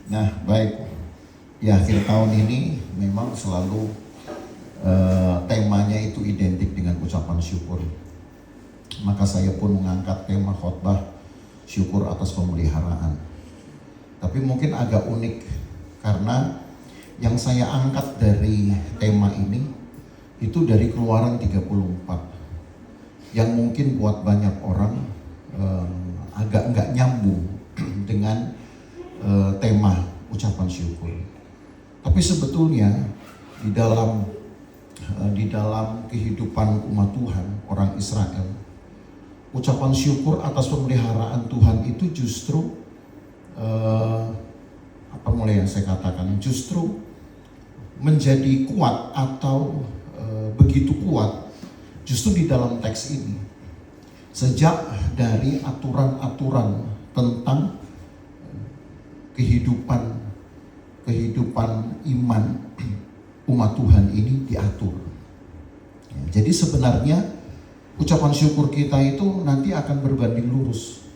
Nah, baik. Di akhir tahun ini memang selalu temanya itu identik dengan ucapan syukur. Maka saya pun mengangkat tema khotbah syukur atas pemeliharaan. Tapi mungkin agak unik karena yang saya angkat dari tema ini itu dari Keluaran 34 yang mungkin buat banyak orang agak nggak nyambung dengan tema ucapan syukur. Tapi sebetulnya di dalam kehidupan umat Tuhan, orang Israel, ucapan syukur atas pemeliharaan Tuhan itu justru justru menjadi kuat atau begitu kuat justru di dalam teks ini. Sejak dari aturan-aturan tentang kehidupan iman umat Tuhan ini diatur. Jadi sebenarnya ucapan syukur kita itu nanti akan berbanding lurus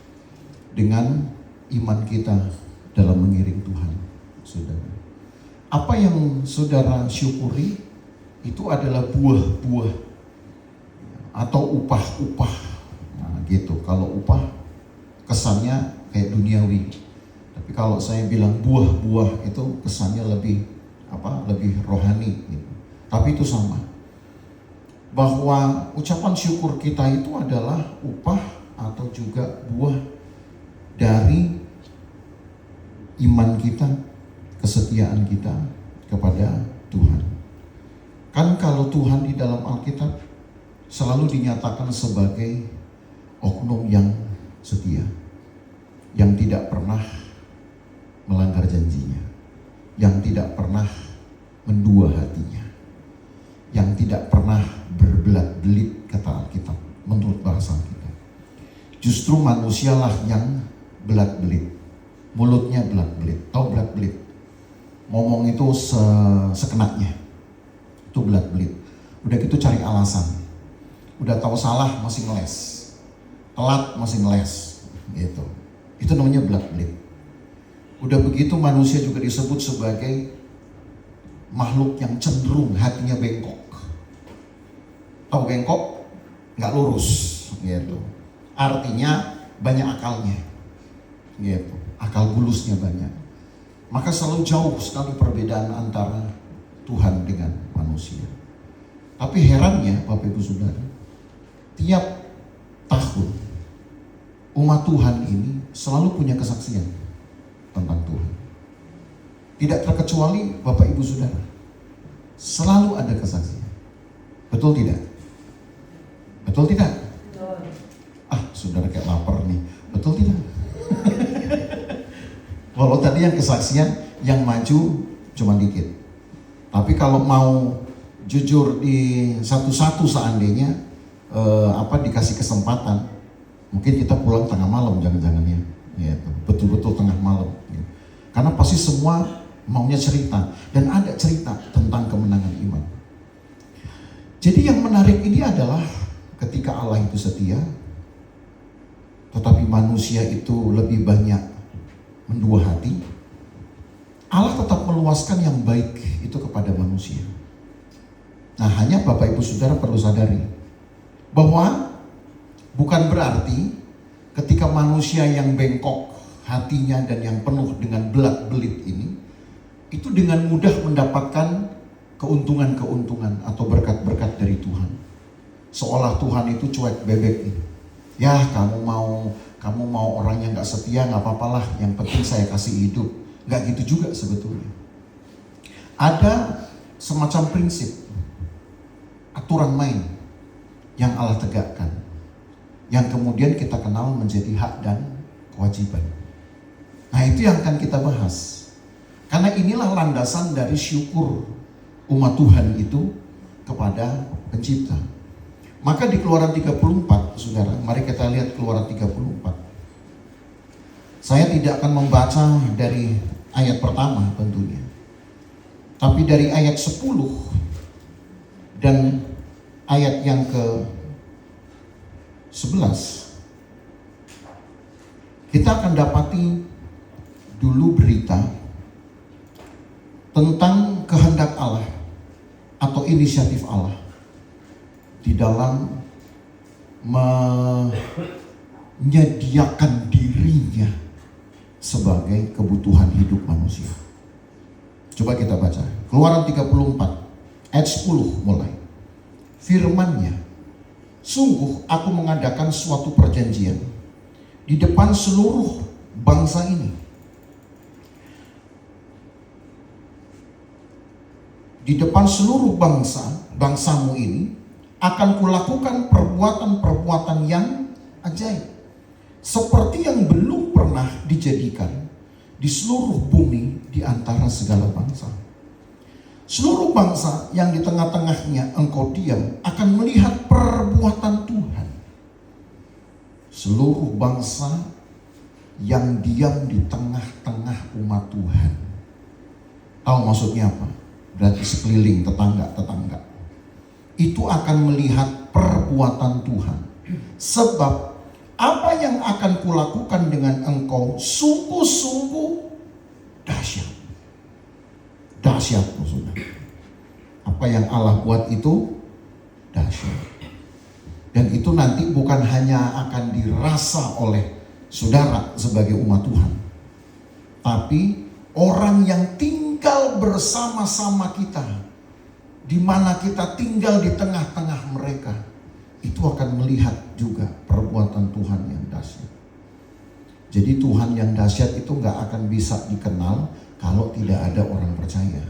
dengan iman kita dalam mengiring Tuhan, saudara. Apa yang saudara syukuri itu adalah buah-buah atau upah-upah. Nah, gitu. Kalau upah kesannya kayak duniawi. Tapi kalau saya bilang buah-buah itu kesannya lebih rohani gitu. Tapi itu sama. Bahwa ucapan syukur kita itu adalah upah atau juga buah dari iman kita, kesetiaan kita kepada Tuhan. Kan kalau Tuhan di dalam Alkitab selalu dinyatakan sebagai oknum yang setia, yang tidak pernah melanggar janjinya, yang tidak pernah mendua hatinya, yang tidak pernah berbelat-belit, kata Alkitab menurut bahasa kita. Justru manusialah yang belat-belit, mulutnya belat-belit. Tahu belat-belit? Ngomong itu sekenaknya, itu belat-belit. Udah gitu cari alasan, udah tahu salah masih ngeles, telat masih ngeles, gitu. Itu namanya belat-belit. Udah begitu manusia juga disebut sebagai makhluk yang cenderung hatinya bengkok. Tahu bengkok? Nggak lurus, gitu. Artinya banyak akalnya, gitu. Akal bulusnya banyak. Maka selalu jauh sekali perbedaan antara Tuhan dengan manusia. Tapi herannya Bapak Ibu Saudara, tiap tahun umat Tuhan ini selalu punya kesaksian tentang Tuhan. Tidak terkecuali Bapak Ibu Saudara, selalu ada kesaksian. Betul tidak? Betul tidak? Betul. Saudara kayak lapar nih. Betul tidak? Walau tadi yang kesaksian yang maju cuma dikit. Tapi kalau mau jujur di satu-satu seandainya dikasih kesempatan, mungkin kita pulang tengah malam jangan-jangannya. Ya, betul-betul tengah malam. Ya. Karena pasti semua maunya cerita, dan ada cerita tentang kemenangan iman. Jadi yang menarik ini adalah ketika Allah itu setia, tetapi manusia itu lebih banyak mendua hati, Allah tetap meluaskan yang baik itu kepada manusia. Nah, hanya Bapak Ibu Saudara perlu sadari bahwa bukan berarti ketika manusia yang bengkok hatinya dan yang penuh dengan belat-belit ini, itu dengan mudah mendapatkan keuntungan-keuntungan atau berkat-berkat dari Tuhan. Seolah Tuhan itu cuek bebek ini. Ya, kamu mau orang yang gak setia, gak apa-apalah, yang penting saya kasih hidup. Gak gitu juga sebetulnya. Ada semacam prinsip, aturan main yang Allah tegakkan, yang kemudian kita kenal menjadi hak dan kewajiban. Nah, itu yang akan kita bahas. Karena inilah landasan dari syukur umat Tuhan itu kepada Pencipta. Maka di Keluaran 34, Saudara, mari kita lihat Keluaran 34. Saya tidak akan membaca dari ayat pertama tentunya, tapi dari ayat 10 dan ayat yang ke 11, kita akan dapati dulu berita tentang kehendak Allah atau inisiatif Allah di dalam menyediakan dirinya sebagai kebutuhan hidup manusia. Coba kita baca Keluaran 34 ayat 10 mulai. Firman-Nya, sungguh aku mengadakan suatu perjanjian di depan seluruh bangsa ini. Di depan seluruh bangsamu ini akan kulakukan perbuatan-perbuatan yang ajaib, seperti yang belum pernah dijadikan di seluruh bumi di antara segala bangsa. Seluruh bangsa yang di tengah-tengahnya engkau diam akan melihat perbuatan Tuhan. Seluruh bangsa yang diam di tengah-tengah umat Tuhan. Tahu maksudnya apa? Berarti sekeliling, tetangga-tetangga. Itu akan melihat perbuatan Tuhan. Sebab apa yang akan kulakukan dengan engkau sungguh-sungguh dahsyat. Dahsyat maksudnya. Apa yang Allah buat itu dahsyat. Dan itu nanti bukan hanya akan dirasa oleh saudara sebagai umat Tuhan, tapi orang yang tinggal bersama-sama kita, di mana kita tinggal di tengah-tengah mereka, itu akan melihat juga perbuatan Tuhan yang dahsyat. Jadi Tuhan yang dahsyat itu gak akan bisa dikenal kalau tidak ada orang percaya.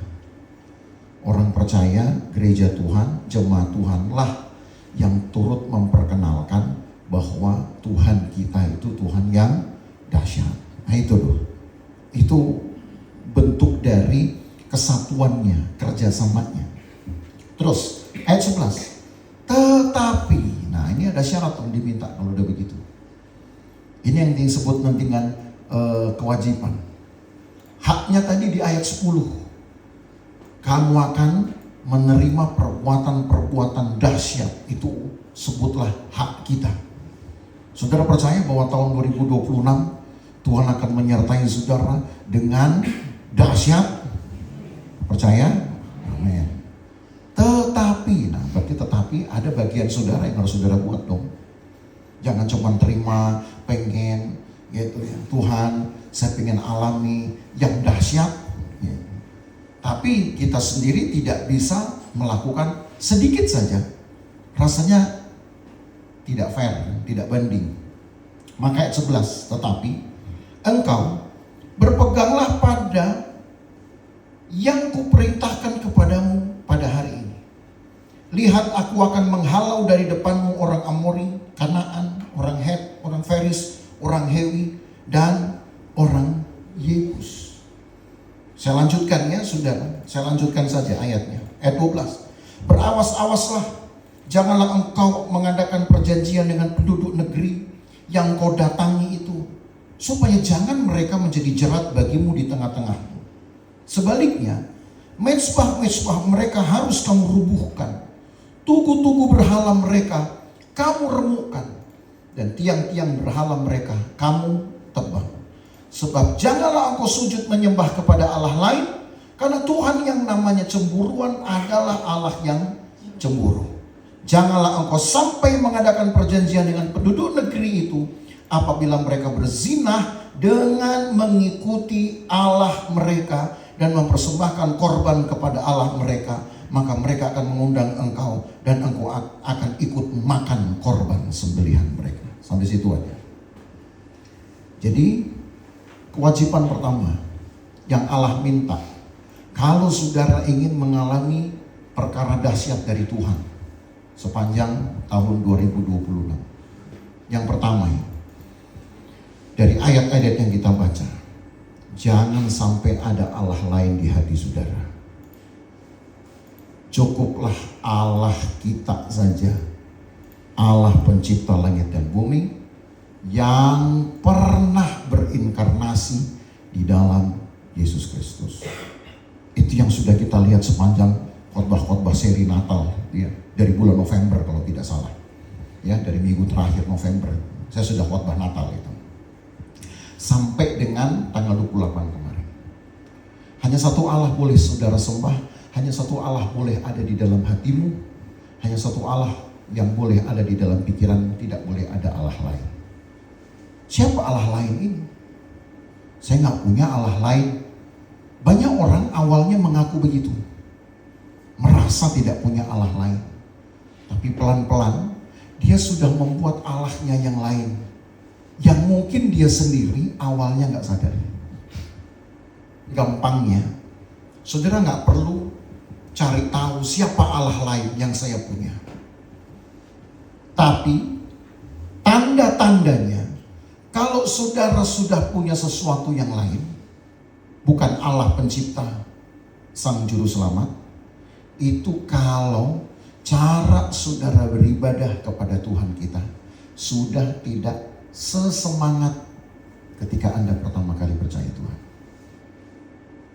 Orang percaya, gereja Tuhan, jemaat Tuhan lah yang turut memperkenalkan bahwa Tuhan kita itu Tuhan yang dahsyat. Nah itu loh, itu bentuk dari kesatuannya, kerjasamanya. Terus ayat 11, tetapi, nah ini ada syarat yang diminta kalau udah begitu. Ini yang disebut dengan kewajiban. Haknya tadi di ayat 10, kamu akan menerima perbuatan-perbuatan dahsyat, itu sebutlah hak kita. Saudara percaya bahwa tahun 2026 Tuhan akan menyertai saudara dengan dahsyat? Percaya? Amin. Tetapi, nah berarti tetapi ada bagian saudara yang harus saudara buat dong. Jangan cuma terima, pengen gitu ya. Tuhan, saya pengen alami yang dahsyat. Ya. Tapi kita sendiri tidak bisa melakukan sedikit saja. Rasanya tidak fair, tidak banding. Maka ayat 11, tetapi engkau berpeganglah pada yang kuperintahkan kepadamu pada hari ini. Lihat, aku akan menghalau dari depanmu orang Amori, Kanaan, orang Het, orang Feris, orang Hewi, dan orang Yebus. Saya lanjutkan ya saudara, saya lanjutkan saja ayatnya. Ayat 12, berawas-awaslah, janganlah engkau mengadakan perjanjian dengan penduduk negeri yang kau datangi itu, supaya jangan mereka menjadi jerat bagimu di tengah-tengahmu. Sebaliknya, mezbah-mezbah mereka harus kamu rubuhkan, tugu-tugu berhala mereka kamu remukkan, dan tiang-tiang berhala mereka kamu tebang. Sebab janganlah engkau sujud menyembah kepada Allah lain, karena Tuhan yang namanya cemburuan adalah Allah yang cemburu. Janganlah engkau sampai mengadakan perjanjian dengan penduduk negeri itu apabila mereka berzinah dengan mengikuti Allah mereka dan mempersembahkan korban kepada Allah mereka, maka mereka akan mengundang engkau dan engkau akan ikut makan korban sembelihan mereka. Sampai situ aja. Jadi kewajiban pertama yang Allah minta, kalau saudara ingin mengalami perkara dahsyat dari Tuhan sepanjang tahun 2026, yang pertama dari ayat-ayat yang kita baca, jangan sampai ada Allah lain di hati saudara. Cukuplah Allah kita saja, Allah pencipta langit dan bumi, yang pernah berinkarnasi di dalam Yesus Kristus. Itu yang sudah kita lihat sepanjang khotbah-khotbah seri Natal ya, dari bulan November kalau tidak salah. Ya, dari minggu terakhir November saya sudah khotbah Natal itu. Sampai dengan tanggal 28 kemarin. Hanya satu Allah boleh saudara sembah, hanya satu Allah boleh ada di dalam hatimu, hanya satu Allah yang boleh ada di dalam pikiran, tidak boleh ada Allah lain. Siapa Allah lain ini? Saya nggak punya Allah lain. Banyak orang awalnya mengaku begitu, merasa tidak punya Allah lain. Tapi pelan-pelan dia sudah membuat Allahnya yang lain, yang mungkin dia sendiri awalnya nggak sadar. Gampangnya, saudara nggak perlu cari tahu siapa Allah lain yang saya punya. Tapi tanda-tandanya, kalau saudara sudah punya sesuatu yang lain, bukan Allah pencipta, sang juru selamat, itu kalau cara saudara beribadah kepada Tuhan kita sudah tidak sesemangat ketika Anda pertama kali percaya Tuhan.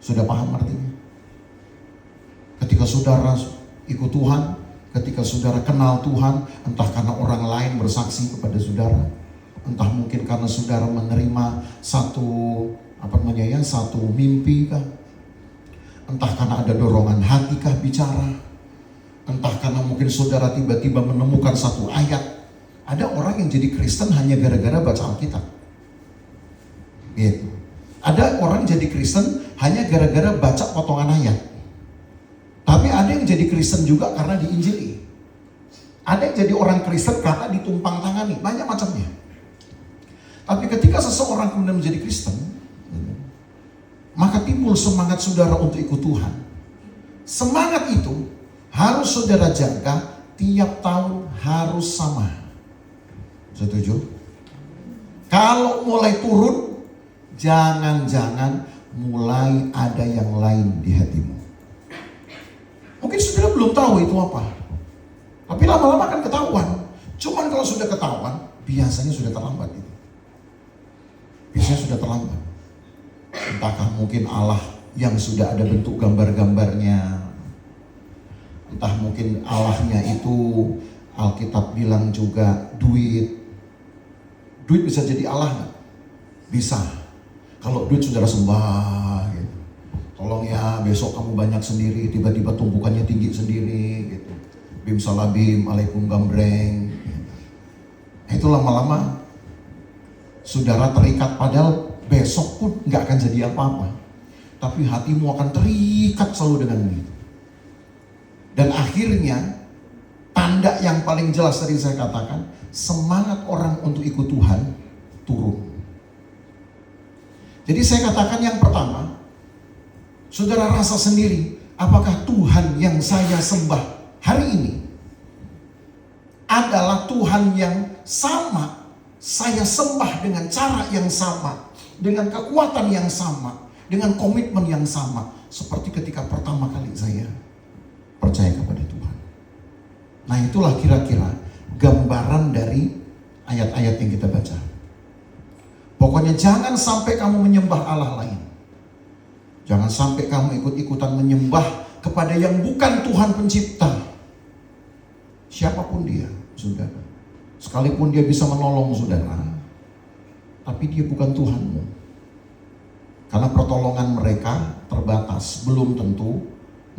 Sudah paham artinya? Ketika saudara ikut Tuhan, ketika saudara kenal Tuhan, entah karena orang lain bersaksi kepada saudara, entah mungkin karena saudara menerima satu mimpi kah, entah karena ada dorongan hati kah bicara, entah karena mungkin saudara tiba-tiba menemukan satu ayat. Ada orang yang jadi Kristen hanya gara-gara baca Alkitab, gitu. Ada orang jadi Kristen hanya gara-gara baca potongan ayat. Tapi ada yang jadi Kristen juga karena diinjili. Ada yang jadi orang Kristen karena ditumpang tangani, banyak macamnya. Tapi ketika seseorang kemudian menjadi Kristen, maka timbul semangat saudara untuk ikut Tuhan. Semangat itu harus saudara jaga, tiap tahun harus sama. Setuju? Kalau mulai turun, jangan-jangan mulai ada yang lain di hatimu. Mungkin saudara belum tahu itu apa, tapi lama-lama kan ketahuan. Cuman kalau sudah ketahuan, biasanya sudah terlambat itu. Biasanya sudah terlambat. Entahkah mungkin Allah yang sudah ada bentuk gambar-gambarnya, entah mungkin Allahnya itu Alkitab bilang juga duit. Duit bisa jadi Allah nggak? Bisa. Kalau duit saudara sembah, gitu. Tolong ya besok kamu banyak sendiri, tiba-tiba tumpukannya tinggi sendiri, gitu. Bim salabim, alaikum gambreng. Gitu. Nah, itu lama-lama saudara terikat, padahal besok pun nggak akan jadi apa-apa. Tapi hatimu akan terikat selalu dengan itu. Dan akhirnya tanda yang paling jelas tadi saya katakan, semangat orang untuk ikut Tuhan turun. Jadi saya katakan yang pertama, saudara rasa sendiri, apakah Tuhan yang saya sembah hari ini adalah Tuhan yang sama, saya sembah dengan cara yang sama, dengan kekuatan yang sama, dengan komitmen yang sama, seperti ketika pertama kali saya percaya kepada Tuhan. Nah, itulah kira-kira gambaran dari ayat-ayat yang kita baca. Pokoknya jangan sampai kamu menyembah Allah lain. Jangan sampai kamu ikut-ikutan menyembah kepada yang bukan Tuhan pencipta. Siapapun dia, saudara. Sekalipun dia bisa menolong saudara, tapi dia bukan Tuhanmu. Karena pertolongan mereka terbatas. Belum tentu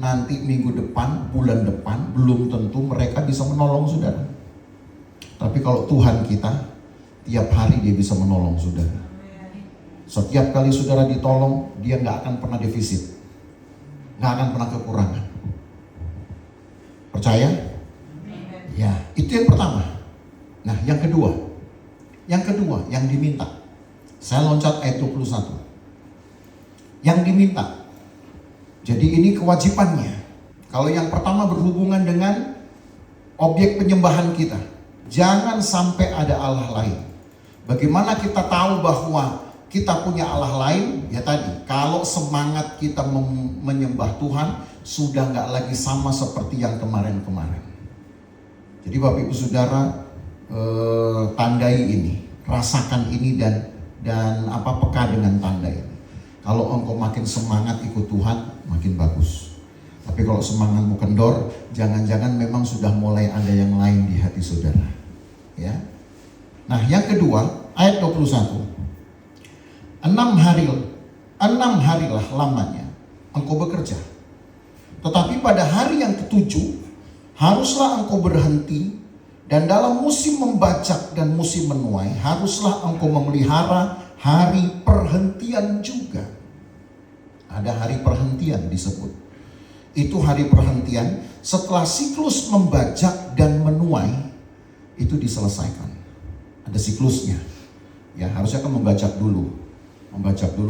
nanti minggu depan, bulan depan, belum tentu mereka bisa menolong saudara. Tapi kalau Tuhan kita, tiap hari dia bisa menolong saudara. Setiap kali saudara ditolong, dia gak akan pernah defisit, gak akan pernah kekurangan. Percaya? Ya, itu yang pertama. Nah, yang kedua yang diminta. Saya loncat ayat 21. Yang diminta. Jadi ini kewajibannya. Kalau yang pertama berhubungan dengan objek penyembahan kita, jangan sampai ada Allah lain. Bagaimana kita tahu bahwa kita punya Allah lain? Ya tadi, kalau semangat kita menyembah Tuhan sudah gak lagi sama seperti yang kemarin-kemarin. Jadi Bapak Ibu Saudara, tandai ini, rasakan ini dan peka dengan tanda ini. Kalau engkau makin semangat ikut Tuhan, makin bagus. Tapi kalau semangatmu kendor, jangan-jangan memang sudah mulai ada yang lain di hati saudara. Ya. Nah, yang kedua, ayat 21. 6 harilah lamanya engkau bekerja. Tetapi pada hari yang ketujuh, haruslah engkau berhenti, dan dalam musim membajak dan musim menuai, haruslah engkau memelihara hari perhentian juga. Ada hari perhentian disebut. Itu hari perhentian setelah siklus membajak dan menuai itu diselesaikan. Ada siklusnya. Ya, harusnya kan membajak dulu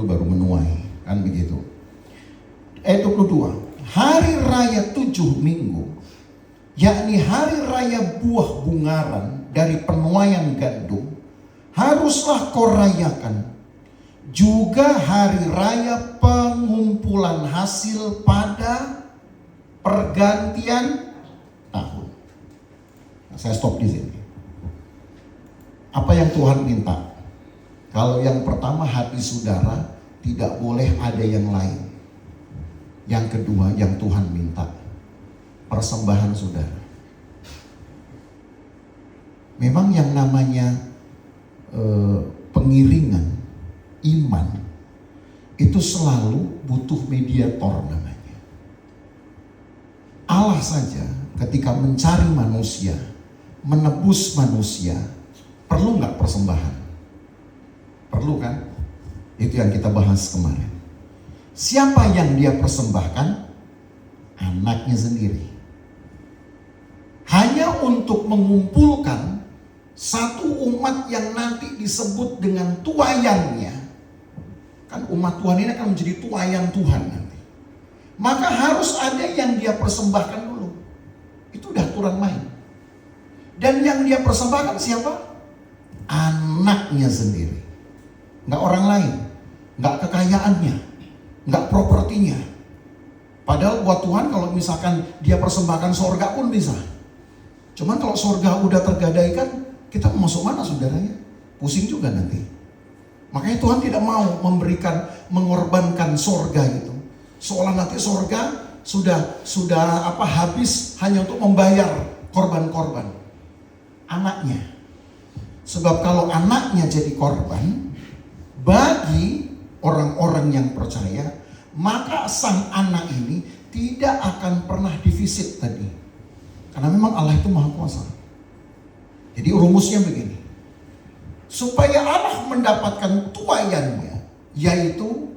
baru menuai, kan begitu. Ayat 22. Hari raya 7 minggu, yakni hari raya buah bungaran dari penuaian gandum, haruslah kau rayakan. Juga hari raya pengumpulan hasil pada pergantian tahun. Nah, saya stop di sini. Apa yang Tuhan minta? Kalau yang pertama, hati saudara tidak boleh ada yang lain. Yang kedua, yang Tuhan minta, persembahan saudara. Memang yang namanya pengiringan iman itu selalu butuh mediator namanya. Allah saja ketika mencari manusia, menebus manusia, perlu nggak persembahan? Perlu kan? Itu yang kita bahas kemarin. Siapa yang dia persembahkan? Anaknya sendiri. Hanya untuk mengumpulkan satu umat yang nanti disebut dengan tuayannya. Kan umat Tuhan ini akan menjadi tuayan Tuhan nanti. Maka harus ada yang dia persembahkan dulu. Itu udah aturan main. Dan yang dia persembahkan siapa? Anaknya sendiri. Nggak orang lain. Nggak kekayaannya. Nggak propertinya. Padahal buat Tuhan kalau misalkan dia persembahkan sorga pun bisa. Cuman kalau sorga udah tergadaikan, kita mau masuk mana saudaranya? Pusing juga nanti. Makanya Tuhan tidak mau mengorbankan sorga itu. Seolah nanti sorga sudah habis hanya untuk membayar korban-korban anaknya. Sebab kalau anaknya jadi korban bagi orang-orang yang percaya, maka sang anak ini tidak akan pernah divisit tadi. Karena memang Allah itu maha kuasa. Jadi rumusnya begini. Supaya Allah mendapatkan tuayannya, yaitu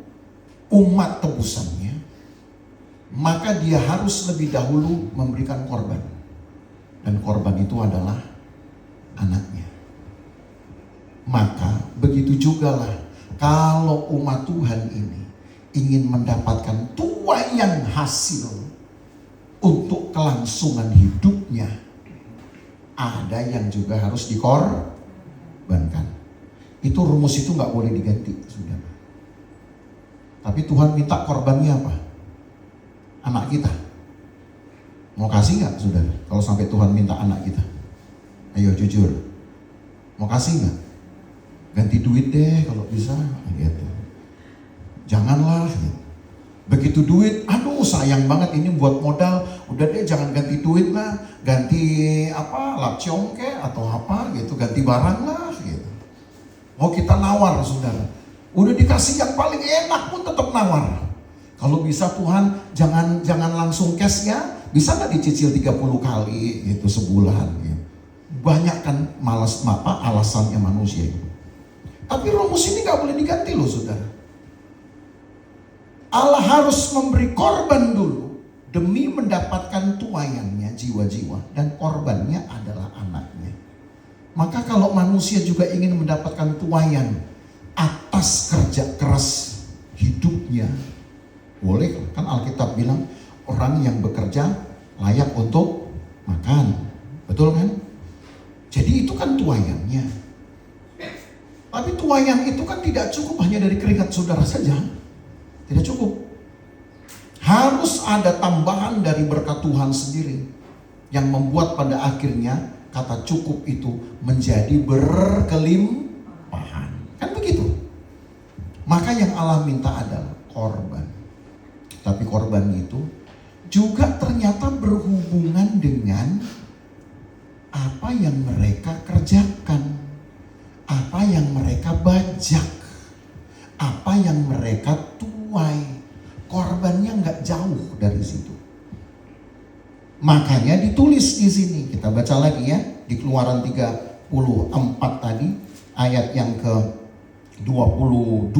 umat tebusannya, maka dia harus lebih dahulu memberikan korban. Dan korban itu adalah anaknya. Maka begitu jugalah kalau umat Tuhan ini ingin mendapatkan tuayan hasil untuk kelangsungan hidupnya, ada yang juga harus dikorbankan. Itu rumus itu nggak boleh diganti, saudara. Tapi Tuhan minta korbannya apa? Anak kita. Mau kasih nggak, saudara? Kalau sampai Tuhan minta anak kita, ayo jujur, mau kasih nggak? Ganti duit deh kalau bisa, gitu. Janganlah. Gitu. Begitu duit, aduh sayang banget ini buat modal, udah deh jangan ganti duit lah, ganti lapciong ke atau apa gitu, ganti barang lah gitu. Mau kita nawar saudara, udah dikasih yang paling enak pun tetap nawar. Kalau bisa Tuhan jangan langsung cash ya, bisa nggak dicicil 30 kali gitu sebulan gitu. Banyak kan alasannya manusia itu. Tapi rumus ini nggak boleh diganti loh saudara. Allah harus memberi korban dulu demi mendapatkan tuayannya jiwa-jiwa, dan korbannya adalah anaknya. Maka kalau manusia juga ingin mendapatkan tuayan atas kerja keras hidupnya, boleh kan? Alkitab bilang orang yang bekerja layak untuk makan, betul kan? Jadi itu kan tuayannya. Tapi tuayan itu kan tidak cukup hanya dari keringat saudara saja. Tidak cukup. Harus ada tambahan dari berkat Tuhan sendiri, yang membuat pada akhirnya kata cukup itu menjadi berkelimpahan. Kan begitu. Maka yang Allah minta adalah korban. Tapi korban itu juga ternyata berhubungan dengan apa yang mereka kerjakan, apa yang mereka bajak, apa yang mereka tuai. Korbannya nggak tidak jauh dari situ. Makanya ditulis di sini. Kita baca lagi ya, di Keluaran 34 tadi, ayat yang ke-22.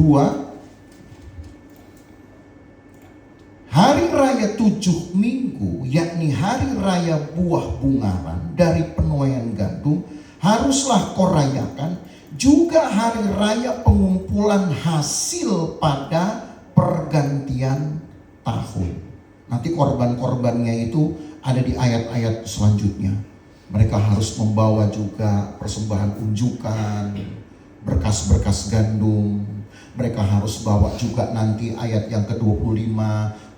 Hari raya 7 minggu, yakni hari raya buah bungaran dari penuaian gandum, haruslah kau rayakan. Juga hari raya pengumpulan hasil pada pergantian tahun. Nanti korban-korbannya itu ada di ayat-ayat selanjutnya. Mereka harus membawa juga persembahan unjukan, berkas-berkas gandum. Mereka harus bawa juga nanti ayat yang ke-25,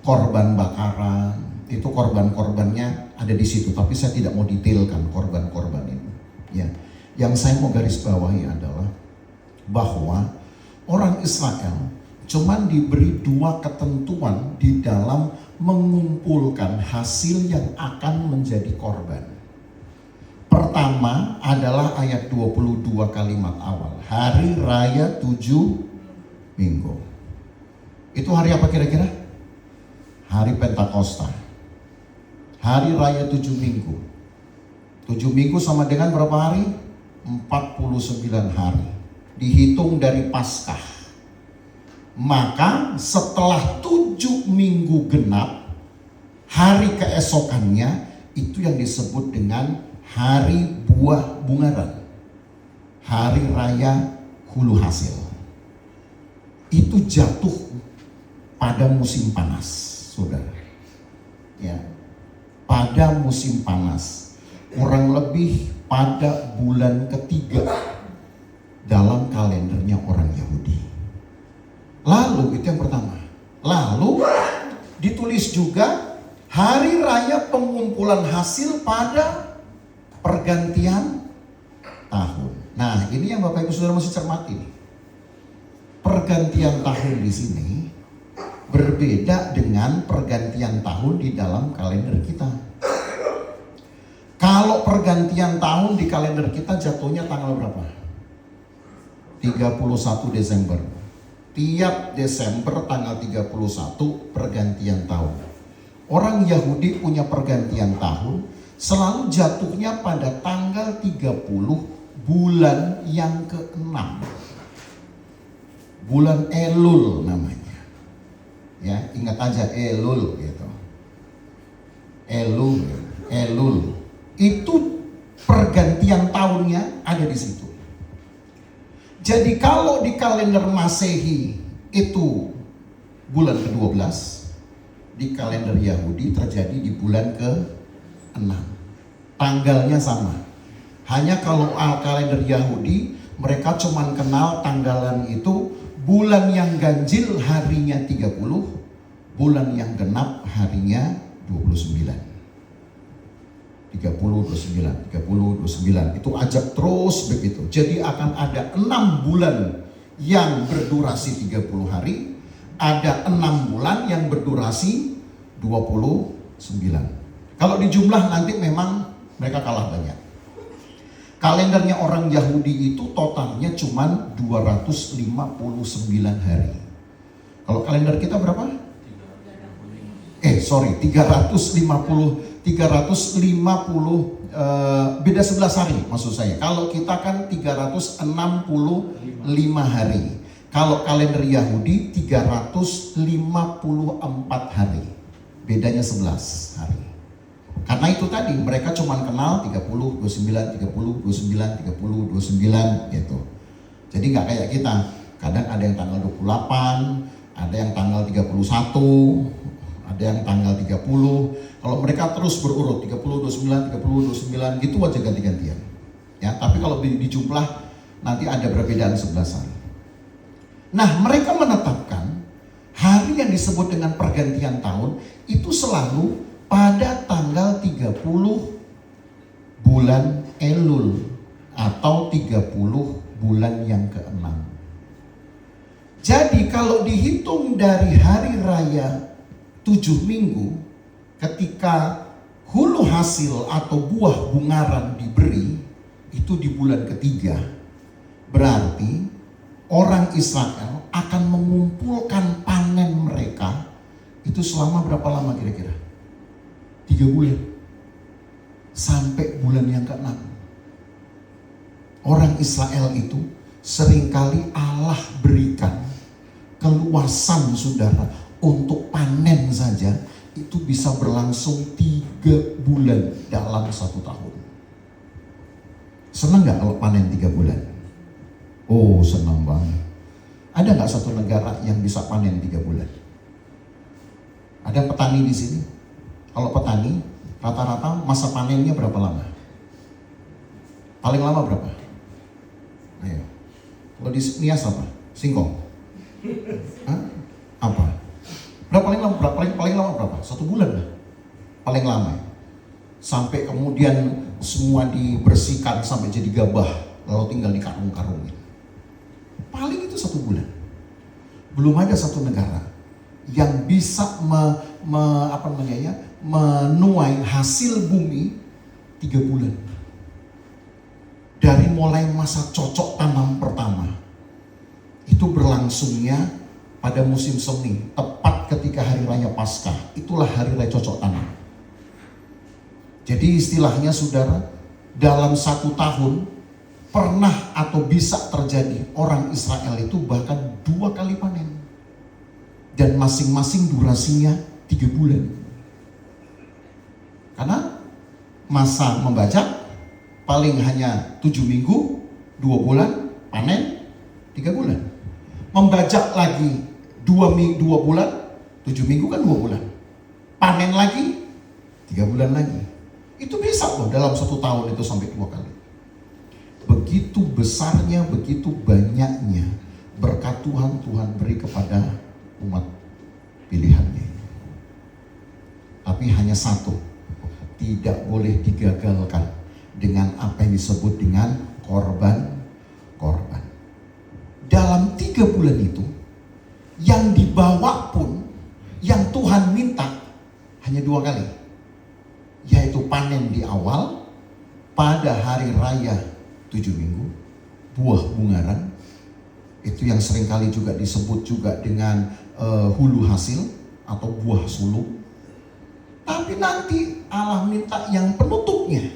korban bakaran. Itu korban-korbannya ada di situ, tapi saya tidak mau detailkan korban-korban itu. Ya. Yang saya mau garis bawahi adalah bahwa orang Israel cuman diberi 2 ketentuan di dalam mengumpulkan hasil yang akan menjadi korban. Pertama adalah ayat 22 kalimat awal, hari raya 7 minggu. Itu hari apa kira-kira? Hari Pentakosta. Hari raya 7 minggu. 7 minggu sama dengan berapa hari? 49 hari. Dihitung dari Paskah. Maka setelah 7 minggu genap, hari keesokannya itu yang disebut dengan hari buah bungaran, hari raya hulu hasil. Itu jatuh pada musim panas, saudara. Ya, pada musim panas, kurang lebih pada bulan ketiga dalam kalendernya orang Yahudi. Lalu itu yang pertama. Lalu ditulis juga hari raya pengumpulan hasil pada pergantian tahun. Nah, ini yang Bapak Ibu Saudara mesti cermati nih. Pergantian tahun di sini berbeda dengan pergantian tahun di dalam kalender kita. Kalau pergantian tahun di kalender kita jatuhnya tanggal berapa? 31 Desember. Tiap Desember tanggal 31 pergantian tahun. Orang Yahudi punya pergantian tahun selalu jatuhnya pada tanggal 30 bulan yang ke-6. Bulan Elul namanya. Ya, ingat aja Elul gitu. Elul. Itu pergantian tahunnya ada di situ. Jadi kalau di kalender Masehi itu bulan ke-12, di kalender Yahudi terjadi di bulan ke-6. Tanggalnya sama. Hanya kalau kalender Yahudi mereka cuman kenal tanggalan itu bulan yang ganjil harinya 30, bulan yang genap harinya 29. 30, 29 itu ajak terus begitu. Jadi akan ada 6 bulan yang berdurasi 30 hari, ada 6 bulan yang berdurasi 29. Kalau dijumlah nanti memang mereka kalah banyak. Kalendernya orang Yahudi itu totalnya cuma 259 hari. Kalau kalender kita berapa? 350 beda 11 hari maksud saya. Kalau kita kan 365 hari. Kalau kalender Yahudi 354 hari. Bedanya 11 hari. Karena itu tadi mereka cuma kenal 30, 29, 30, 29, 30, 29 gitu. Jadi nggak kayak kita. Kadang ada yang tanggal 28, ada yang tanggal 31, ada yang tanggal 30. Kalau mereka terus berurut 30, 29, 30, 29 gitu aja ganti-gantian. Ya, tapi kalau dijumlah nanti ada perbedaan 11 hari. Nah, mereka menetapkan hari yang disebut dengan pergantian tahun itu selalu pada tanggal 30 bulan Elul atau 30 bulan yang ke-6. Jadi kalau dihitung dari hari raya 7 minggu, ketika hulu hasil atau buah bungaran diberi, itu di bulan ketiga, berarti orang Israel akan mengumpulkan panen mereka Itu selama berapa lama kira-kira? 3 bulan. Sampai bulan yang ke-6. Orang Israel itu seringkali Allah berikan keluasan saudara untuk panen saja itu bisa berlangsung 3 bulan dalam 1 tahun. Senang gak kalau panen 3 bulan? Oh, senang banget. Ada gak satu negara yang bisa panen 3 bulan? Ada petani di sini? Kalau petani, rata-rata masa panennya berapa lama? Paling lama berapa? Ayo. Kalau di Nias apa? Singkong? Hah? Apa? Berapa paling lama? Paling lama berapa? 1 bulan lah. Paling lama. Sampai kemudian semua dibersihkan sampai jadi gabah, lalu tinggal dikarung-karungin. Paling itu 1 bulan. Belum ada satu negara yang bisa menuai hasil bumi 3 bulan. Dari mulai masa cocok tanam pertama, itu berlangsungnya pada musim semi, tepat ketika hari raya Paskah. Itulah hari raya cocok tanam. Jadi istilahnya saudara, dalam 1 tahun pernah atau bisa terjadi orang Israel itu bahkan 2 kali panen. Dan masing-masing durasinya 3 bulan. Karena masa membajak paling hanya 7 minggu, 2 bulan, panen 3 bulan. Membajak lagi 2 bulan, 7 minggu kan 2 bulan. Panen lagi 3 bulan lagi. Itu bisa loh dalam 1 tahun itu sampai 2 kali. Begitu besarnya, begitu banyaknya berkat Tuhan beri kepada umat pilihannya. Tapi hanya satu, tidak boleh digagalkan dengan apa yang disebut dengan korban. Dalam 3 bulan itu, yang dibawa pun, yang Tuhan minta hanya 2 kali. Yaitu panen di awal, pada hari raya 7 minggu, buah bungaran. Itu yang seringkali juga disebut juga dengan hulu hasil atau buah sulung. Tapi nanti Allah minta yang penutupnya,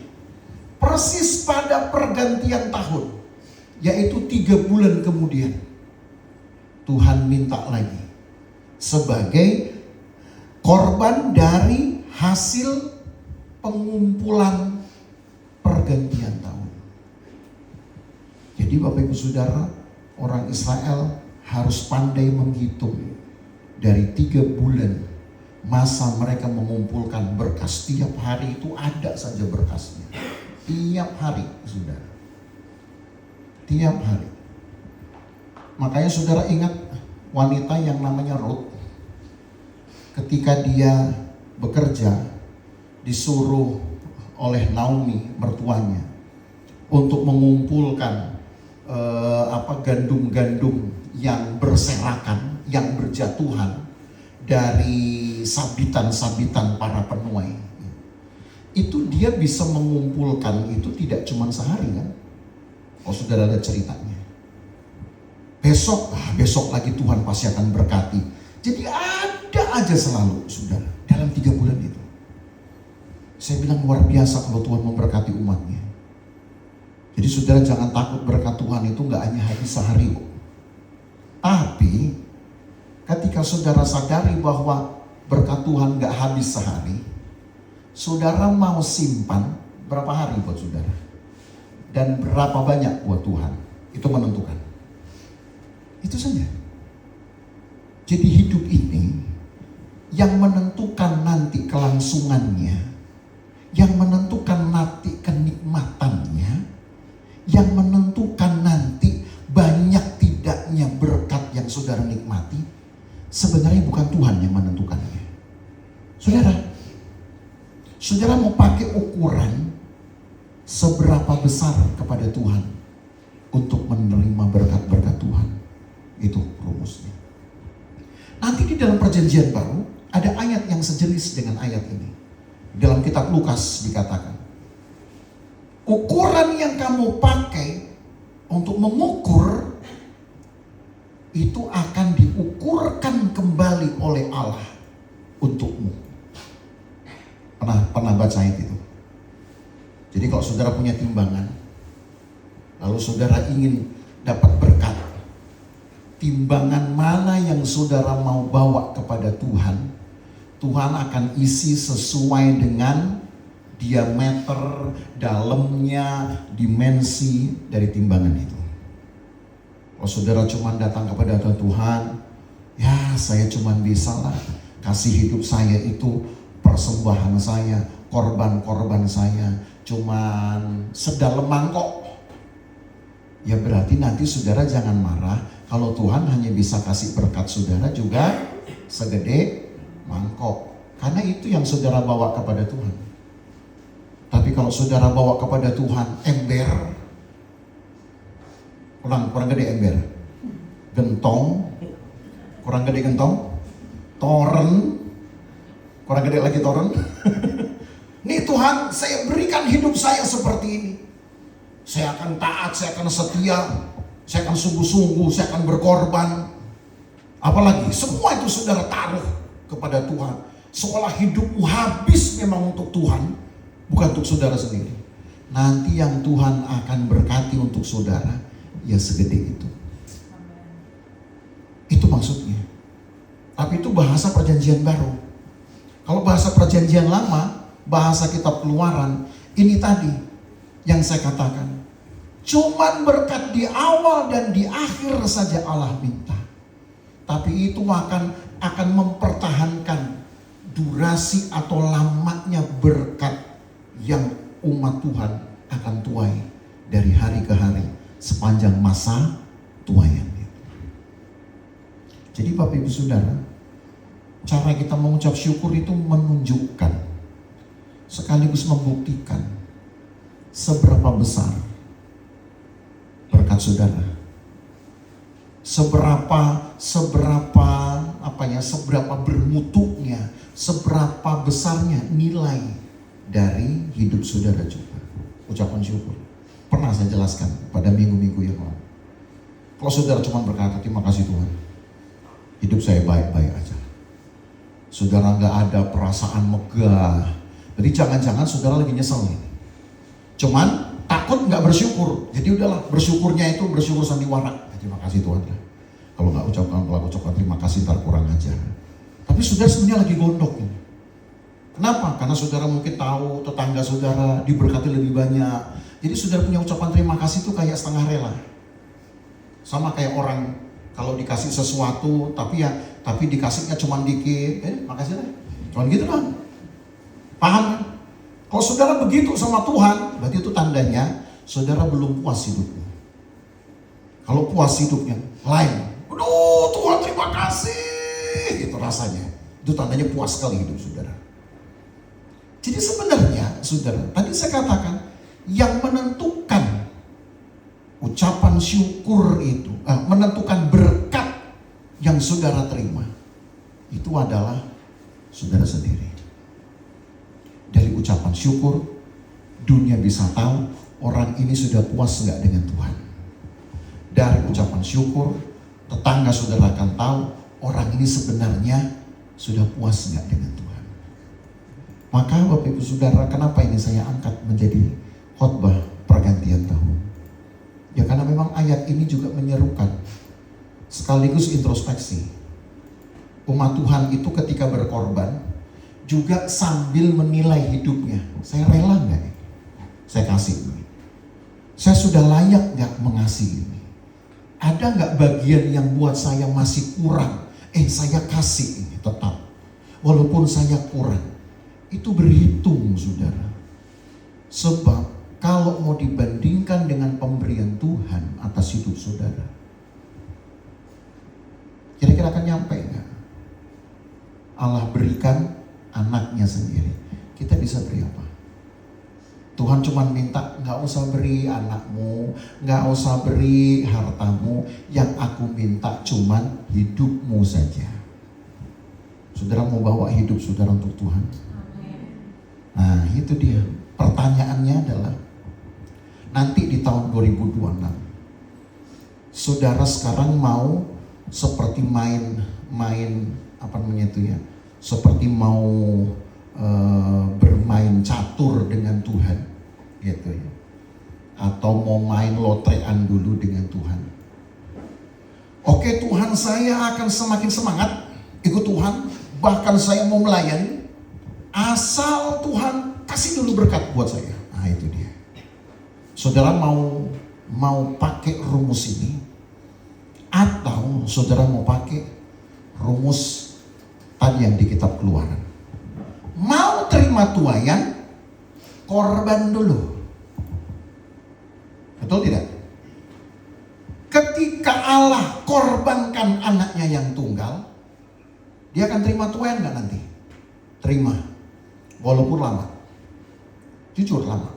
persis pada pergantian tahun, yaitu 3 bulan kemudian, Tuhan minta lagi sebagai korban dari hasil pengumpulan pergantian tahun. Jadi Bapak Ibu Saudara, orang Israel harus pandai menghitung dari 3 bulan masa mereka mengumpulkan berkas. Tiap hari itu ada saja berkasnya. Tiap hari, saudara. Tiap hari. Makanya saudara ingat wanita yang namanya Ruth. Ketika dia bekerja, disuruh oleh Naomi mertuanya untuk mengumpulkan gandum-gandum yang berserakan, yang berjatuhan dari sabitan-sabitan para penuai. Itu dia bisa mengumpulkan itu tidak cuma sehari kan. Oh saudara lihat ceritanya. Besok lagi Tuhan pasti akan berkati. Jadi ada aja selalu saudara dalam 3 bulan itu. Saya bilang luar biasa kalau Tuhan memberkati umatnya. Jadi saudara jangan takut, berkat Tuhan itu gak hanya habis sehari kok. Tapi ketika saudara sadari bahwa berkat Tuhan gak habis sehari, saudara mau simpan berapa hari buat saudara? Dan berapa banyak buat Tuhan? Itu menentukan. Itu saja. Jadi hidup ini yang menentukan nanti kelangsungannya, yang menentukan nanti kenikmatannya, yang menentukan nanti banyak tidaknya berkat yang saudara nikmati, sebenarnya bukan Tuhan yang menentukannya. Saudara mau pakai ukuran seberapa besar kepada Tuhan untuk menerima berkat-berkat Tuhan. Itu rumusnya. Nanti di dalam perjanjian baru ada ayat yang sejenis dengan ayat ini. Dalam kitab Lukas dikatakan, ukuran yang kamu pakai untuk mengukur itu akan diukurkan kembali oleh Allah untukmu. Pernah baca itu. Jadi kalau saudara punya timbangan, lalu saudara ingin dapat berkat, timbangan mana yang saudara mau bawa kepada Tuhan, Tuhan akan isi sesuai dengan diameter, dalamnya, dimensi dari timbangan itu. Kalau saudara cuma datang kepada Tuhan, ya saya cuma bisa lah kasih hidup saya itu, persembahan saya, korban-korban saya cuman sedalam mangkok. Ya berarti nanti saudara jangan marah kalau Tuhan hanya bisa kasih berkat saudara juga segede mangkok. Karena itu yang saudara bawa kepada Tuhan. Tapi kalau saudara bawa kepada Tuhan ember, kurang gede ember, gentong, kurang gede gentong, toren, kurang gede lagi toren. Nih Tuhan, saya berikan hidup saya seperti ini. Saya akan taat, saya akan setia, saya akan sungguh-sungguh, saya akan berkorban. Apalagi semua itu saudara taruh kepada Tuhan. Seolah hidupmu habis memang untuk Tuhan, bukan untuk saudara sendiri. Nanti yang Tuhan akan berkati untuk saudara, ya segede itu. Itu maksudnya. Tapi itu bahasa perjanjian baru. Kalau bahasa perjanjian lama, bahasa kitab Keluaran, ini tadi yang saya katakan. Cuman berkat di awal dan di akhir saja Allah minta. Tapi itu akan mempertahankan durasi atau lamanya berkat yang umat Tuhan akan tuai dari hari ke hari sepanjang masa tuaian. Jadi Bapak Ibu Saudara, cara kita mengucap syukur itu menunjukkan sekaligus membuktikan seberapa besar berkat saudara, seberapa bermutunya, seberapa besarnya nilai dari hidup saudara juga. Ucapan syukur pernah saya jelaskan pada minggu-minggu yang lalu. Kalau saudara cuma berkata terima kasih Tuhan, hidup saya baik-baik aja, saudara nggak ada perasaan megah, jadi jangan-jangan saudara lagi nyesel nih. Cuman takut nggak bersyukur, jadi udahlah bersyukurnya itu bersyukur sandiwara. Terima kasih Tuhan. Kalau nggak ucapkan terima kasih ntar kurang aja. Tapi saudara sebenarnya lagi gondok ini. Kenapa? Karena saudara mungkin tahu tetangga saudara diberkati lebih banyak. Jadi saudara punya ucapan terima kasih itu kayak setengah rela. Sama kayak orang kalau dikasih sesuatu tapi dikasihnya cuma dikit, makasih lah. Cuma gitu kan. Paham kan? Kalau saudara begitu sama Tuhan, berarti itu tandanya saudara belum puas hidupnya. Kalau puas hidupnya, lain. Aduh Tuhan terima kasih, itu rasanya. Itu tandanya puas sekali hidup saudara. Jadi sebenarnya saudara, tadi saya katakan yang menentukan ucapan syukur itu, menentukan berkat yang saudara terima, itu adalah saudara sendiri. Dari ucapan syukur, dunia bisa tahu orang ini sudah puas nggak dengan Tuhan. Dari ucapan syukur, tetangga saudara akan tahu orang ini sebenarnya sudah puas nggak dengan Tuhan. Maka Bapak Ibu Saudara, kenapa ini saya angkat menjadi khotbah pergantian tahun? Ya karena memang ayat ini juga menyerukan sekaligus introspeksi. Umat Tuhan itu ketika berkorban juga sambil menilai hidupnya. Saya rela nggak? Saya kasih ini. Saya sudah layak nggak mengasihi ini? Ada nggak bagian yang buat saya masih kurang? Saya kasih ini tetap. Walaupun saya kurang. Itu berhitung saudara. Sebab kalau mau dibandingkan dengan pemberian Tuhan atas hidup saudara, kira-kira akan nyampe nggak? Allah berikan anaknya sendiri, kita bisa beri apa? Tuhan cuma minta nggak usah beri anakmu, nggak usah beri hartamu, yang aku minta cuman hidupmu saja. Saudara mau bawa hidup saudara untuk Tuhan? Nah itu dia, pertanyaannya adalah nanti di tahun 2026 saudara sekarang mau seperti main apa namanya itu ya, seperti mau bermain catur dengan Tuhan, gitu ya, atau mau main lotrean dulu dengan Tuhan. Oke, Tuhan, saya akan semakin semangat ikut Tuhan, bahkan saya mau melayani, asal Tuhan kasih dulu berkat buat saya. Nah, itu dia. Saudara mau pakai rumus ini, atau saudara mau pakai rumus tadi yang di kitab Keluaran? Mau terima tuayan, korban dulu. Betul tidak? Ketika Allah korbankan anaknya yang tunggal, dia akan terima tuayan gak nanti? Terima. Walaupun lama. Jujur lama.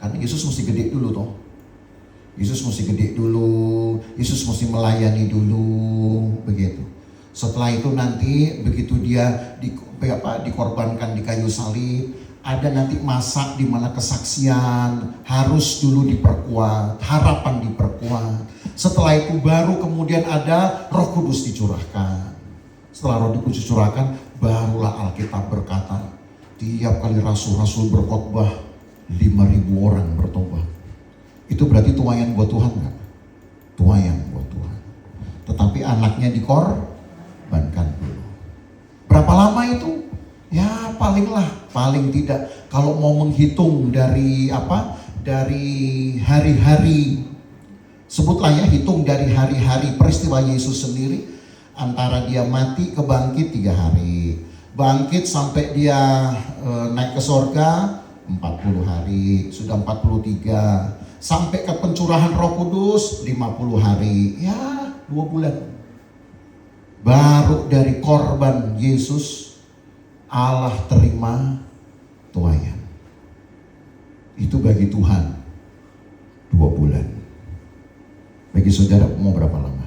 Karena Yesus mesti gede dulu toh. Yesus mesti gede dulu, Yesus mesti melayani dulu, begitu. Setelah itu nanti begitu dia dikorbankan di kayu salib, ada nanti masa di mana kesaksian harus dulu diperkuat, harapan diperkuat. Setelah itu baru kemudian ada Roh Kudus dicurahkan. Setelah Roh Kudus dicurahkan, barulah Alkitab berkata, tiap kali rasul-rasul berkhotbah 5.000 orang bertobat. Itu berarti tuayan buat Tuhan nggak? Tuayan buat Tuhan. Tetapi anaknya dikorbankan dulu. Berapa lama itu? Ya paling tidak kalau mau menghitung dari hari-hari, sebutlah ya, hitung dari hari-hari peristiwa Yesus sendiri, antara dia mati ke bangkit 3 hari, bangkit sampai dia naik ke sorga 40 hari, sudah 43, sampai ke pencurahan Roh Kudus 50 hari, ya 2 bulan. Baru dari korban Yesus Allah terima tuayan. Itu bagi Tuhan 2 bulan. Bagi saudara mau berapa lama?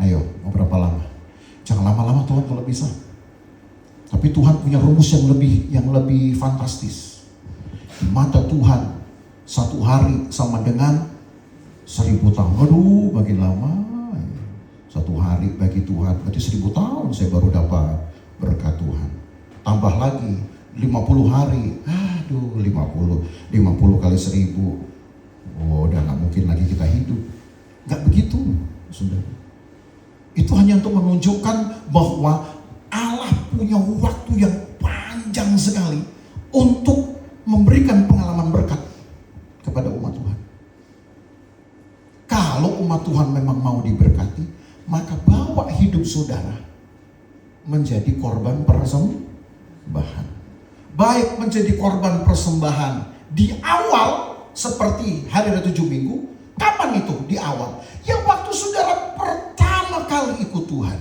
Ayo, mau berapa lama? Jangan lama-lama Tuhan kalau bisa. Tapi Tuhan punya rumus yang lebih fantastis. Di mata Tuhan 1 hari sama dengan 1000 tahun. Aduh, makin lama. 1 hari bagi Tuhan berarti 1000 tahun saya baru dapat berkat Tuhan. Tambah lagi 50 hari. Aduh, 50 kali 1000. Oh, udah gak mungkin lagi kita hidup. Gak begitu, saudara. Itu hanya untuk menunjukkan bahwa Allah punya waktu yang panjang sekali untuk memberikan pengalaman berkat kepada umat Tuhan. Kalau umat Tuhan memang mau diberkati, maka bawa hidup saudara menjadi korban persembahan. Baik menjadi korban persembahan di awal seperti hari raya 7 minggu. Kapan itu di awal? Yang waktu saudara pertama kali ikut Tuhan.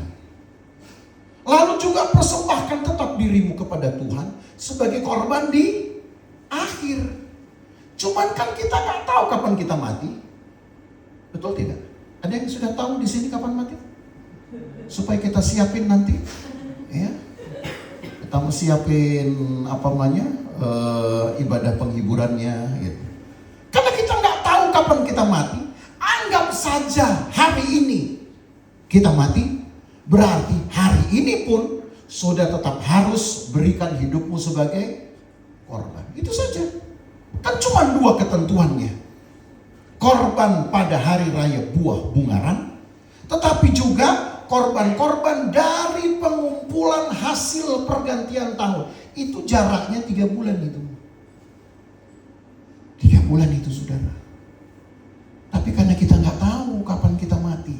Lalu juga persembahkan tetap dirimu kepada Tuhan sebagai korban di akhir. Cuman kan kita nggak tahu kapan kita mati. Betul tidak? Ada yang sudah tahu di sini kapan mati? Supaya kita siapin nanti, ya. Kita mau siapin ibadah penghiburannya, gitu. Karena kita nggak tahu kapan kita mati. Anggap saja hari ini kita mati, berarti hari ini pun saudara tetap harus berikan hidupmu sebagai korban. Itu saja. Kan cuma 2 ketentuannya. Korban pada hari raya buah bungaran, tetapi juga korban-korban dari pengumpulan hasil pergantian tahun. Itu jaraknya 3 bulan itu. 3 bulan itu, saudara. Tapi karena kita nggak tahu kapan kita mati.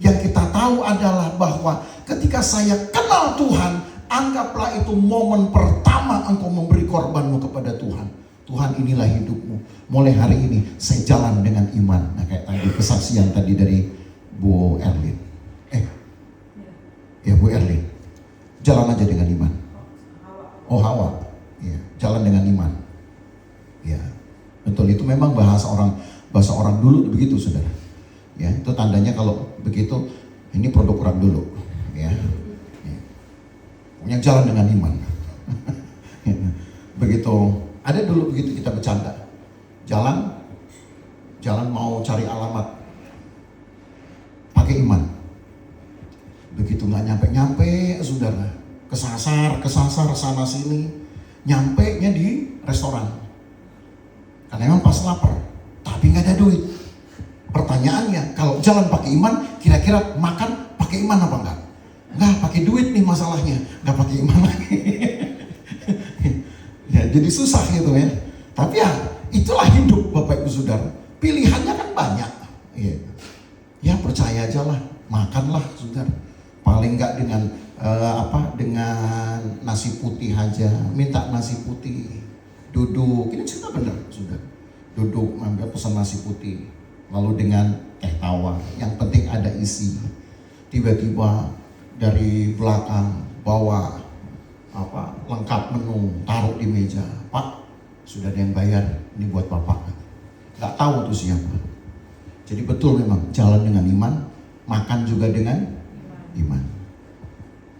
Yang kita tahu adalah bahwa ketika saya kenal Tuhan, anggaplah itu momen pertama engkau memberi korbanmu kepada Tuhan. Tuhan, inilah hidupmu. Mulai hari ini saya jalan dengan iman. Nah, kayak tadi kesaksian tadi dari Bu Erlin. Bu Erlin. Jalan aja dengan iman. Oh, Hawa. Ya, jalan dengan iman. Ya, betul, itu memang bahasa orang dulu begitu, saudara. Ya, itu tandanya kalau begitu ini produk orang dulu. Ya. Punya jalan dengan iman. Begitu. Ada dulu begitu kita bercanda, jalan mau cari alamat, pakai iman. Begitu nggak nyampe saudara. Kesasar sana sini, nyampenya di restoran. Karena memang pas lapar, tapi nggak ada duit. Pertanyaannya, kalau jalan pakai iman, kira-kira makan pakai iman apa enggak? Enggak, pakai duit nih masalahnya, nggak pakai iman lagi. Ya, jadi susah gitu ya. Tapi ya, itulah hidup Bapak Ibu Saudara. Pilihannya kan banyak. Ya percaya aja lah, makanlah saudara. Paling enggak dengan dengan nasi putih aja, minta nasi putih, duduk, ini cerita benar sudah, duduk ambil pesan nasi putih, lalu dengan teh tawar, yang penting ada isi. Tiba-tiba dari belakang bawa lengkap menu, taruh di meja, Pak sudah ada yang bayar, ini buat Bapak. Nggak tahu tuh siapa. Jadi betul memang jalan dengan iman, makan juga dengan iman.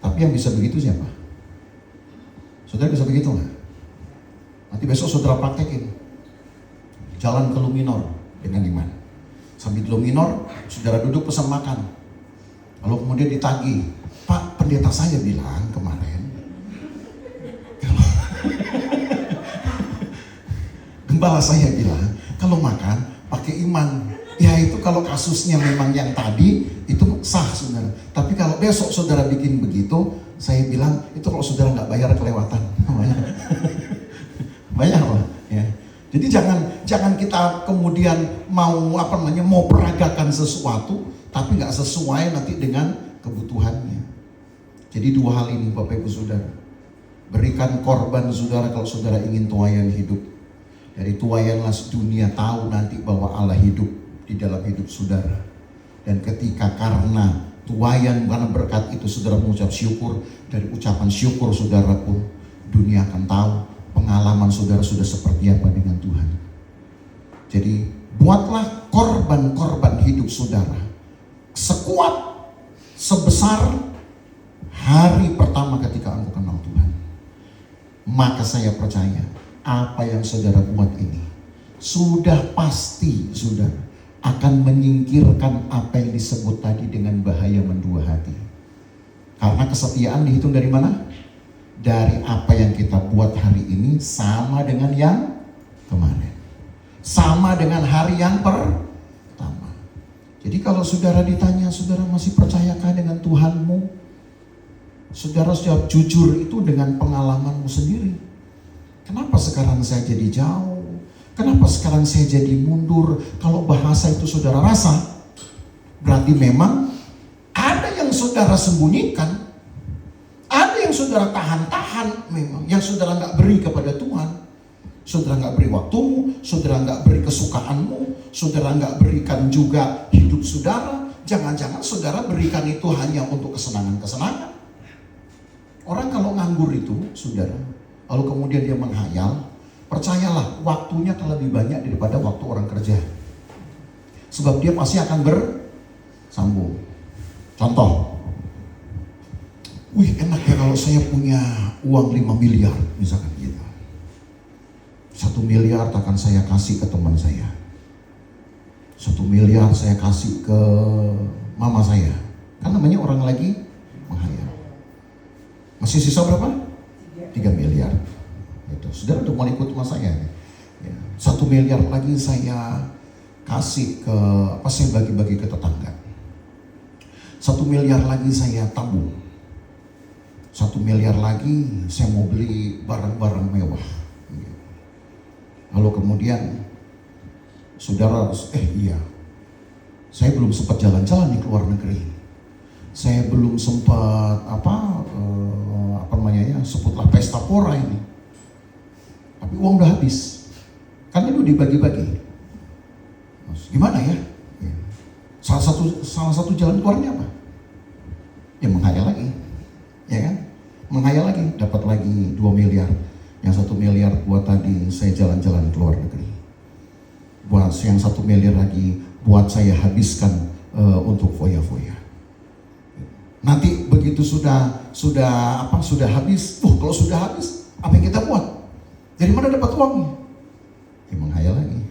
Tapi yang bisa begitu siapa? Saudara bisa begitu nggak? Nanti besok saudara praktekin. Jalan ke Luminor dengan iman. Sambil di Luminor, saudara duduk pesan makan. Lalu kemudian ditagih, Pak pendeta saya bilang kemarin, gembala saya bilang, kalau makan pakai iman. Ya itu kalau kasusnya memang yang tadi itu sah saudara. Tapi kalau besok saudara bikin begitu, saya bilang itu kalau saudara nggak bayar kelewatan. Banyak lah. Ya. Jadi jangan kita kemudian mau mau peragakan sesuatu, tapi nggak sesuai nanti dengan kebutuhannya. Jadi dua hal ini Bapak Ibu Saudara. Berikan korban saudara kalau saudara ingin tuaian hidup. Dari tuaianlah dunia tahu nanti bahwa Allah hidup di dalam hidup saudara. Dan ketika karena tuaian, karena berkat itu saudara mengucap syukur, dari ucapan syukur saudara pun dunia akan tahu pengalaman saudara sudah seperti apa dengan Tuhan. Jadi buatlah korban-korban hidup saudara sekuat sebesar hari pertama ketika engkau kenal Tuhan. Maka saya percaya apa yang saudara buat ini sudah pasti saudara akan menyingkirkan apa yang disebut tadi dengan bahaya mendua hati. Karena kesetiaan dihitung dari mana? Dari apa yang kita buat hari ini sama dengan yang kemarin. Sama dengan hari yang pertama. Jadi kalau saudara ditanya, saudara masih percayakah dengan Tuhanmu? Saudara jawab jujur itu dengan pengalamanmu sendiri. Kenapa sekarang saya jadi jauh? Kenapa sekarang saya jadi mundur? Kalau bahasa itu saudara rasa, berarti memang ada yang saudara sembunyikan, ada yang saudara tahan-tahan memang, yang saudara nggak beri kepada Tuhan. Saudara nggak beri waktumu, saudara nggak beri kesukaanmu, saudara nggak berikan juga hidup saudara. Jangan-jangan saudara berikan itu hanya untuk kesenangan-kesenangan. Orang kalau nganggur itu, saudara, lalu kemudian dia menghayal, percayalah, waktunya akan lebih banyak daripada waktu orang kerja. Sebab dia pasti akan bersambung. Contoh, wih enak ya kalau saya punya uang 5 miliar, misalkan gitu. 1 miliar akan saya kasih ke teman saya. 1 miliar saya kasih ke mama saya. Kan namanya orang lagi menghayal. Masih sisa berapa? 3 miliar. Itu. Saudara udah mau ikut sama saya. Ya. 1 miliar lagi saya kasih ke saya bagi-bagi ke tetangga. 1 miliar lagi saya tabung. 1 miliar lagi saya mau beli barang-barang mewah. Lalu kemudian saudara, saya belum sempat jalan-jalan di luar negeri. Saya belum sempat sebutlah pesta pora ini. Tapi uang udah habis. Kan itu dibagi-bagi. Gimana ya? Salah satu jalan keluarnya apa? Ya menghayal lagi. Ya kan? Menghayal lagi, dapat lagi 2 miliar. Yang 1 miliar buat tadi saya jalan-jalan ke luar negeri. Buat yang 1 miliar lagi buat saya habiskan untuk foya-foya. Nanti begitu sudah habis, kalau sudah habis, apa yang kita buat? Dari mana dapat uangnya? Ya menghayal lagi.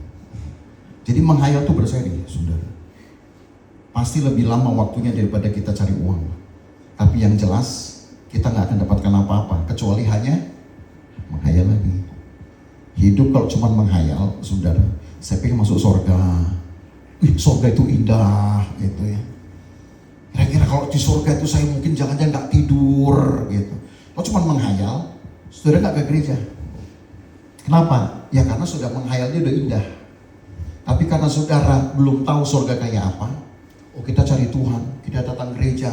Jadi menghayal itu berseri, saudara. Pasti lebih lama waktunya daripada kita cari uang. Tapi yang jelas, kita nggak akan dapatkan apa-apa kecuali hanya menghayal lagi. Hidup kalau cuma menghayal, saudara, saya pengen masuk surga. Surga itu indah, gitu ya. Kira-kira kalau di surga itu saya mungkin jangan-jangan nggak tidur, gitu. Kalau cuma menghayal, saudara nggak ke gereja. Kenapa? Ya karena sudah menghayalnya udah indah. Tapi karena saudara belum tahu surga kayak apa, kita cari Tuhan, kita datang gereja.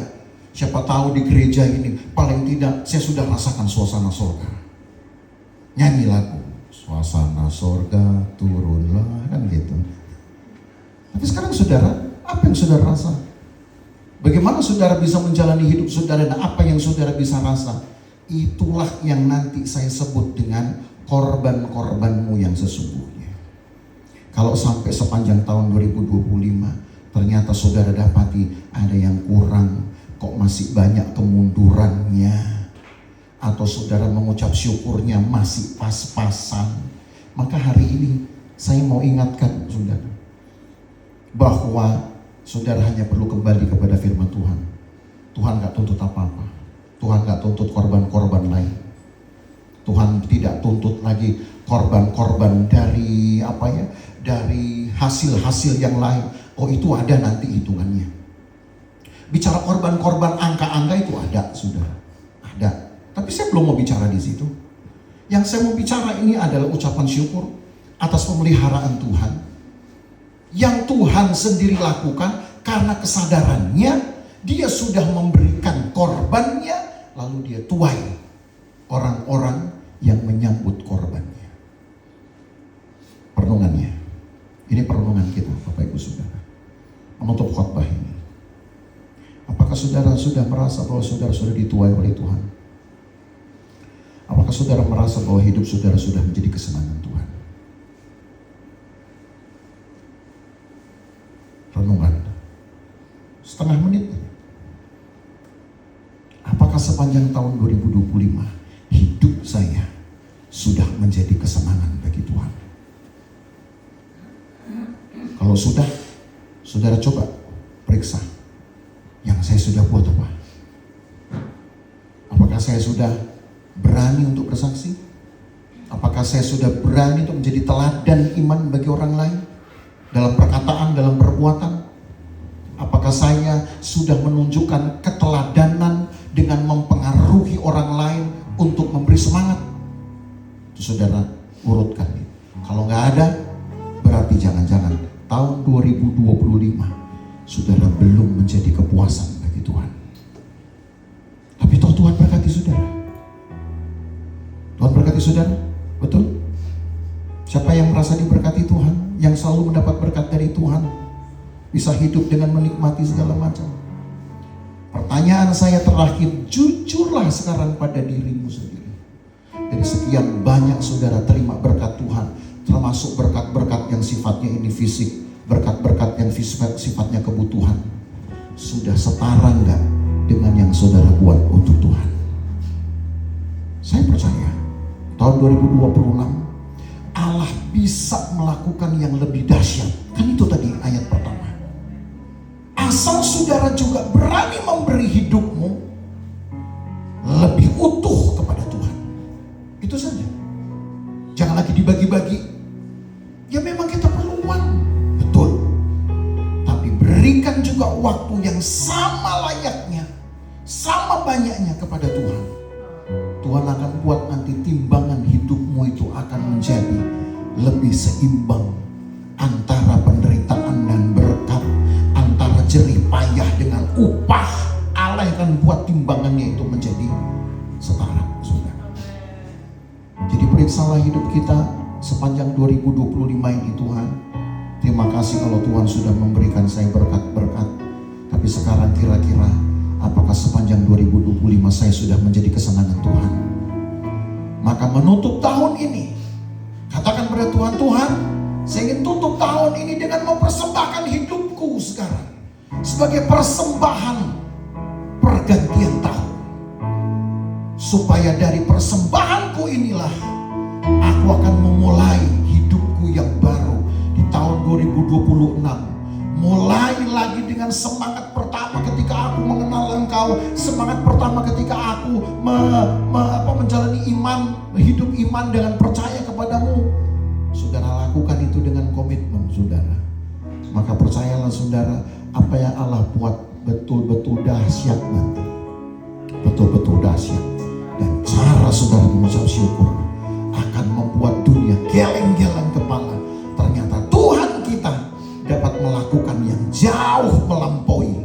Siapa tahu di gereja ini paling tidak saya sudah rasakan suasana surga. Nyanyi lagu, suasana surga turunlah, kan gitu. Tapi sekarang saudara, apa yang saudara rasa? Bagaimana saudara bisa menjalani hidup saudara dan apa yang saudara bisa rasa? Itulah yang nanti saya sebut dengan korban-korbanmu yang sesungguhnya. Kalau sampai sepanjang tahun 2025 ternyata saudara dapati ada yang kurang, kok masih banyak kemundurannya, atau saudara mengucap syukurnya masih pas-pasan, maka hari ini saya mau ingatkan saudara bahwa saudara hanya perlu kembali kepada firman Tuhan. Tuhan gak tuntut apa-apa. Tuhan gak tuntut korban-korban lain. Tuhan tidak tuntut lagi korban-korban dari dari hasil-hasil yang lain. Itu ada nanti hitungannya. Bicara korban-korban angka-angka itu ada, saudara. Ada. Tapi saya belum mau bicara di situ. Yang saya mau bicara ini adalah ucapan syukur atas pemeliharaan Tuhan. Yang Tuhan sendiri lakukan karena kesadarannya dia sudah memberikan korbannya, lalu dia tuai orang-orang yang menyambut korbannya. Perenungannya. Ini perenungan kita, Bapak Ibu Saudara. Menutup khotbah ini. Apakah saudara sudah merasa bahwa saudara sudah dituai oleh Tuhan? Apakah saudara merasa bahwa hidup saudara sudah menjadi kesenangan Tuhan? Renungan. Setengah menit. Apakah sepanjang tahun 2025 hidup saya sudah menjadi kesenangan bagi Tuhan? Kalau sudah, saudara coba periksa yang saya sudah buat apa. Apakah saya sudah berani untuk bersaksi? Apakah saya sudah berani untuk menjadi teladan iman bagi orang lain? Dalam perkataan, dalam perbuatan? Apakah saya sudah menunjukkan keteladanan dengan mempengaruhi orang lain untuk memberi semangat? Itu saudara urutkan. Kalau nggak ada, berarti jangan-jangan tahun 2025 saudara belum menjadi kepuasan bagi Tuhan. Tapi toh Tuhan berkati saudara. Tuhan berkati saudara, betul? Siapa yang merasa diberkati Tuhan, yang selalu mendapat berkat dari Tuhan, bisa hidup dengan menikmati segala macam. Pertanyaan saya terakhir, jujurlah sekarang pada dirimu sendiri. Dari sekian banyak saudara terima berkat Tuhan, termasuk berkat-berkat yang sifatnya ini fisik, berkat-berkat yang sifatnya kebutuhan, sudah setara enggak dengan yang saudara buat untuk Tuhan? Saya percaya tahun 2026 Allah bisa melakukan yang lebih dahsyat. Kan itu tadi ayat pertama. Asal saudara juga berani memberi hidupmu lebih utuh kepada Tuhan. Itu saja. Jangan lagi dibagi-bagi. Ya memang kita perlu uang, betul. Tapi berikan juga waktu yang sama layaknya, sama banyaknya kepada Tuhan. Tuhan akan buat nanti timbangan hidupmu itu akan menjadi lebih seimbang antara penderitaan dan berkat, antara jerih payah dengan upah. Allah akan buat timbangannya itu menjadi setara, saudara. Jadi periksalah hidup kita sepanjang 2025 ini Tuhan. Terima kasih kalau Tuhan sudah memberikan saya berkat-berkat. Tapi sekarang kira-kira apakah sepanjang 2025 saya sudah menjadi kesenangan Tuhan? Maka menutup tahun ini, katakan pada Tuhan, Tuhan, saya ingin tutup tahun ini dengan mempersembahkan hidupku sekarang sebagai persembahan pergantian tahun. Supaya dari persembahanku inilah aku akan memulai hidupku yang baru di tahun 2026. Mulai lagi dengan semangat pertama ketika aku mengenal Engkau, semangat pertama ketika aku menjalani iman, hidup iman dengan percaya kepadamu. Saudara lakukan itu dengan komitmen saudara. Maka percayalah saudara, apa yang Allah buat betul-betul dahsyat nanti. Betul-betul dahsyat. Dan cara saudara mengucap syukur akan membuat dunia geleng-geleng kepala. Ternyata Tuhan kita dapat melakukan yang jauh melampaui